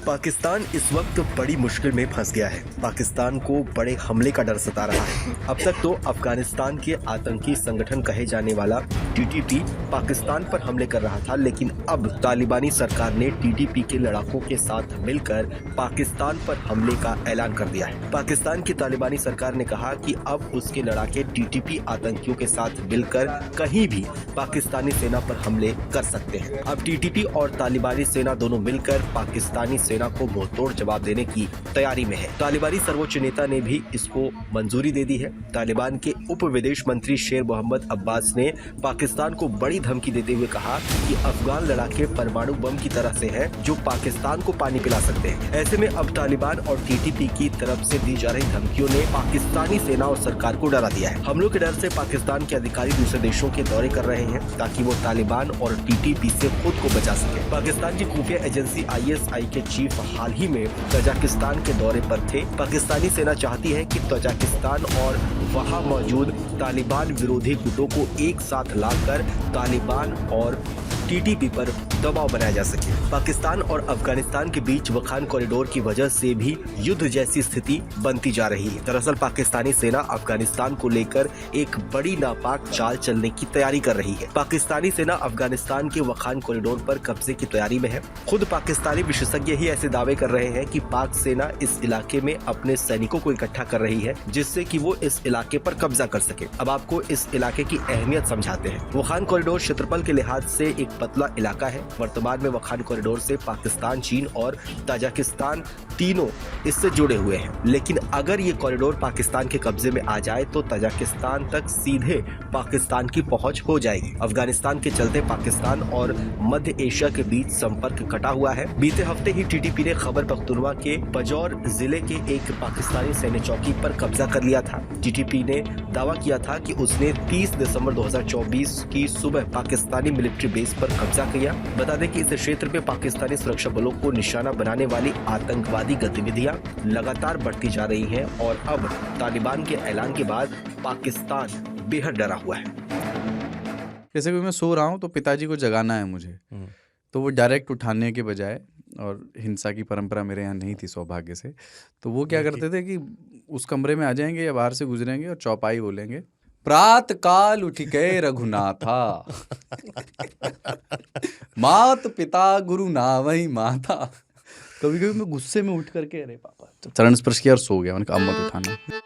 पाकिस्तान इस वक्त बड़ी मुश्किल में फंस गया है। पाकिस्तान को बड़े हमले का डर सता रहा है। अब तक तो अफगानिस्तान के आतंकी संगठन कहे जाने वाला टीटीपी पाकिस्तान पर हमले कर रहा था, लेकिन अब तालिबानी सरकार ने टीटीपी के लड़ाकों के साथ मिलकर पाकिस्तान पर हमले का ऐलान कर दिया है। पाकिस्तान की तालिबानी सरकार ने कहा कि अब उसके लड़ाके टीटीपी आतंकियों के साथ मिलकर कहीं भी पाकिस्तानी सेना पर हमले कर सकते हैं। अब टीटीपी और तालिबानी सेना दोनों मिलकर पाकिस्तानी सेना को मुंहतोड़ जवाब देने की तैयारी में है। तालिबानी सर्वोच्च नेता ने भी इसको मंजूरी दे दी है। तालिबान के उप विदेश मंत्री शेर मोहम्मद अब्बास ने पाकिस्तान को बड़ी धमकी देते हुए कहा कि अफगान लड़ाके परमाणु बम की तरह से हैं, जो पाकिस्तान को पानी पिला सकते हैं। ऐसे में अब तालिबान और टीटीपी की तरफ से दी जा रही धमकियों ने पाकिस्तानी सेना और सरकार को डरा दिया है। हमलों के डर से पाकिस्तान के अधिकारी दूसरे देशों के दौरे कर रहे हैं ताकि वो तालिबान और टीटीपी से खुद को बचा सके। पाकिस्तान की खुफिया एजेंसी ISI के चीफ हाल ही में तजाकिस्तान के दौरे पर थे। पाकिस्तानी सेना चाहती है कि तजाकिस्तान और वहां मौजूद तालिबान विरोधी गुटों को एक साथ लाकर तालिबान और टीटीपी पर दबाव बनाया जा सके। पाकिस्तान और अफगानिस्तान के बीच वखान कॉरिडोर की वजह से भी युद्ध जैसी स्थिति बनती जा रही है। दरअसल पाकिस्तानी सेना अफगानिस्तान को लेकर एक बड़ी नापाक चाल चलने की तैयारी कर रही है। पाकिस्तानी सेना अफगानिस्तान के वखान कॉरिडोर पर कब्जे की तैयारी में है। खुद पाकिस्तानी विशेषज्ञ ही ऐसे दावे कर रहे हैं कि पाक सेना इस इलाके में अपने सैनिकों को इकट्ठा कर रही है, जिससे कि वो इस इलाके पर कब्जा कर सके। अब आपको इस इलाके की अहमियत समझाते हैं। वखान कॉरिडोर क्षेत्रफल के लिहाज से एक पतला इलाका है। वर्तमान में वखान कॉरिडोर से पाकिस्तान, चीन और ताजिकिस्तान तीनों इससे जुड़े हुए हैं। लेकिन अगर ये कॉरिडोर पाकिस्तान के कब्जे में आ जाए तो ताजिकिस्तान तक सीधे पाकिस्तान की पहुंच हो जाएगी। अफगानिस्तान के चलते पाकिस्तान और मध्य एशिया के बीच संपर्क कटा हुआ है। बीते हफ्ते ही टीटीपी ने खैबर पख्तूनख्वा के पजौर जिले के एक पाकिस्तानी सैन्य चौकी पर कब्जा कर लिया था। टीटीपी ने दावा किया था कि उसने 30 दिसंबर 2024 की सुबह पाकिस्तानी मिलिट्री बेस पर कब्जा किया। बता दें कि इस क्षेत्र में पाकिस्तानी सुरक्षा बलों को निशाना बनाने वाली आतंकवादी गतिविधियां लगातार बढ़ती जा रही हैं और अब तालिबान के ऐलान के बाद पाकिस्तान बेहद डरा हुआ है। जैसे कि मैं सो रहा हूँ तो पिताजी को जगाना है मुझे, तो वो डायरेक्ट उठाने के बजाय, और हिंसा की परंपरा मेरे यहाँ नहीं थी सौभाग्य से, तो वो क्या करते थे कि उस कमरे में आ जाएंगे या बाहर से गुजरेंगे और चौपाई बोलेंगे, प्रात काल उठिके रघुनाथा मात पिता गुरु नावही माता। कभी कभी मैं गुस्से में उठ करके अरे पापा चरण स्पर्श किया और सो गया। मैंने कहा अब मत उठाना।